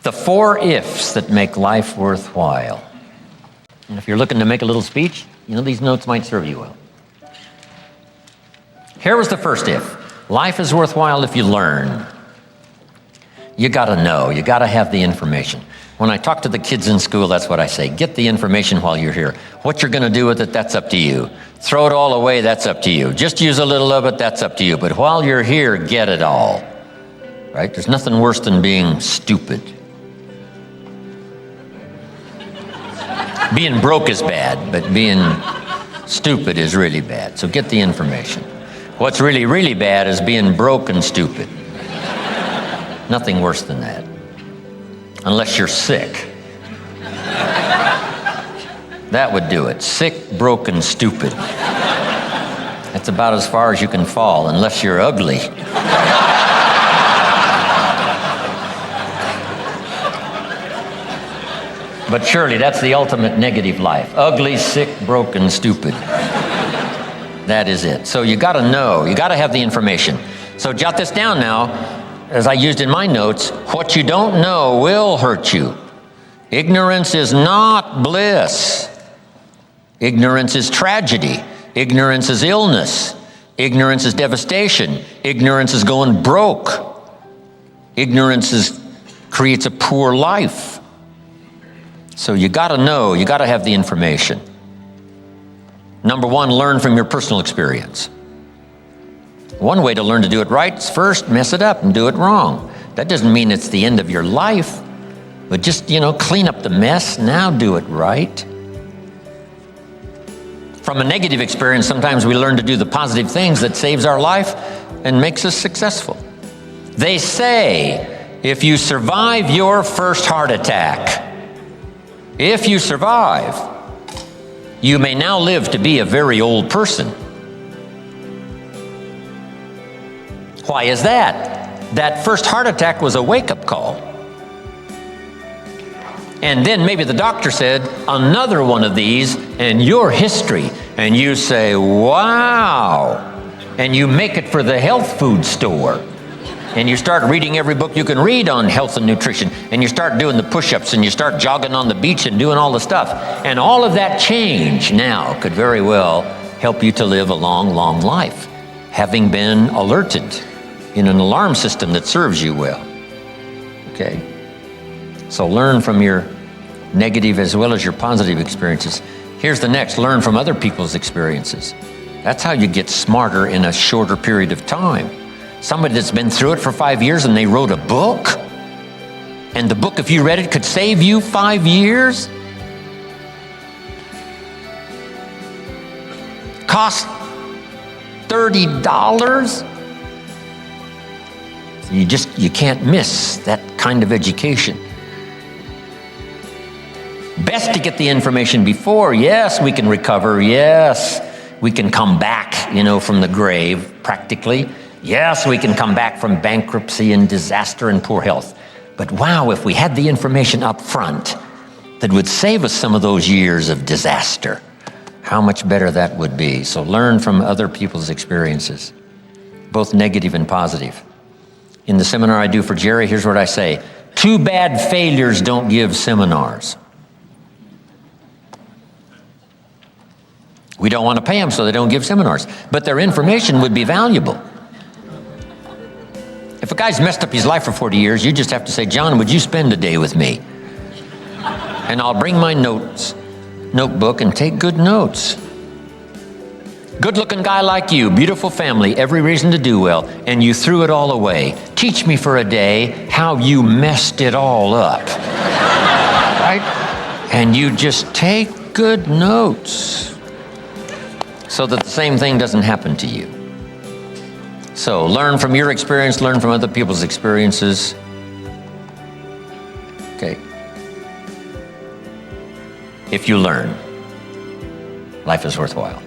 The 4 ifs that make life worthwhile. And if you're looking to make a little speech, these notes might serve you well. Here was the first if. Life is worthwhile if you learn. You got to know. You got to have the information. When I talk to the kids in school, that's what I say. Get the information while you're here. What you're going to do with it, that's up to you. Throw it all away, that's up to you. Just use a little of it, that's up to you. But while you're here, get it all. Right? There's nothing worse than being stupid. Being broke is bad, but being stupid is really bad. So get the information. What's really, really bad is being broke and stupid. Nothing worse than that. Unless you're sick. That would do it. Sick, broken, stupid. That's about as far as you can fall, unless you're ugly. But surely that's the ultimate negative life. Ugly, sick, broken, stupid. That is it. So you got to know. You got to have the information. So jot this down now, as I used in my notes. What you don't know will hurt you. Ignorance is not bliss. Ignorance is tragedy. Ignorance is illness. Ignorance is devastation. Ignorance is going broke. Ignorance creates a poor life. So you got to know, you got to have the information. Number 1, learn from your personal experience. One way to learn to do it right is first mess it up and do it wrong. That doesn't mean it's the end of your life, but just, clean up the mess, now do it right. From a negative experience, sometimes we learn to do the positive things that saves our life and makes us successful. They say, if you survive your first heart attack, if you survive, you may now live to be a very old person. Why is that? That first heart attack was a wake-up call. And then maybe the doctor said, another one of these and your history. And you say, wow. And you make it for the health food store. And you start reading every book you can read on health and nutrition. And you start doing the push-ups and you start jogging on the beach and doing all the stuff. And all of that change now could very well help you to live a long, long life, having been alerted in an alarm system that serves you well. Okay? So learn from your negative as well as your positive experiences. Here's the next, learn from other people's experiences. That's how you get smarter in a shorter period of time. Somebody that's been through it for 5 years and they wrote a book, and the book, if you read it, could save you 5 years. Cost $30. You can't miss that kind of education. Best to get the information before. Yes, we can recover. Yes, we can come back, from the grave, practically. Yes, we can come back from bankruptcy and disaster and poor health. But wow, if we had the information up front that would save us some of those years of disaster, how much better that would be. So learn from other people's experiences, both negative and positive. In the seminar I do for Jerry, here's what I say. 2 bad failures don't give seminars. We don't want to pay them, so they don't give seminars. But their information would be valuable. If a guy's messed up his life for 40 years, you just have to say, John, would you spend a day with me? And I'll bring my notebook and take good notes. Good-looking guy like you, beautiful family, every reason to do well, and you threw it all away. Teach me for a day how you messed it all up. Right? And you just take good notes so that the same thing doesn't happen to you. So learn from your experience, learn from other people's experiences. Okay. If you learn, life is worthwhile.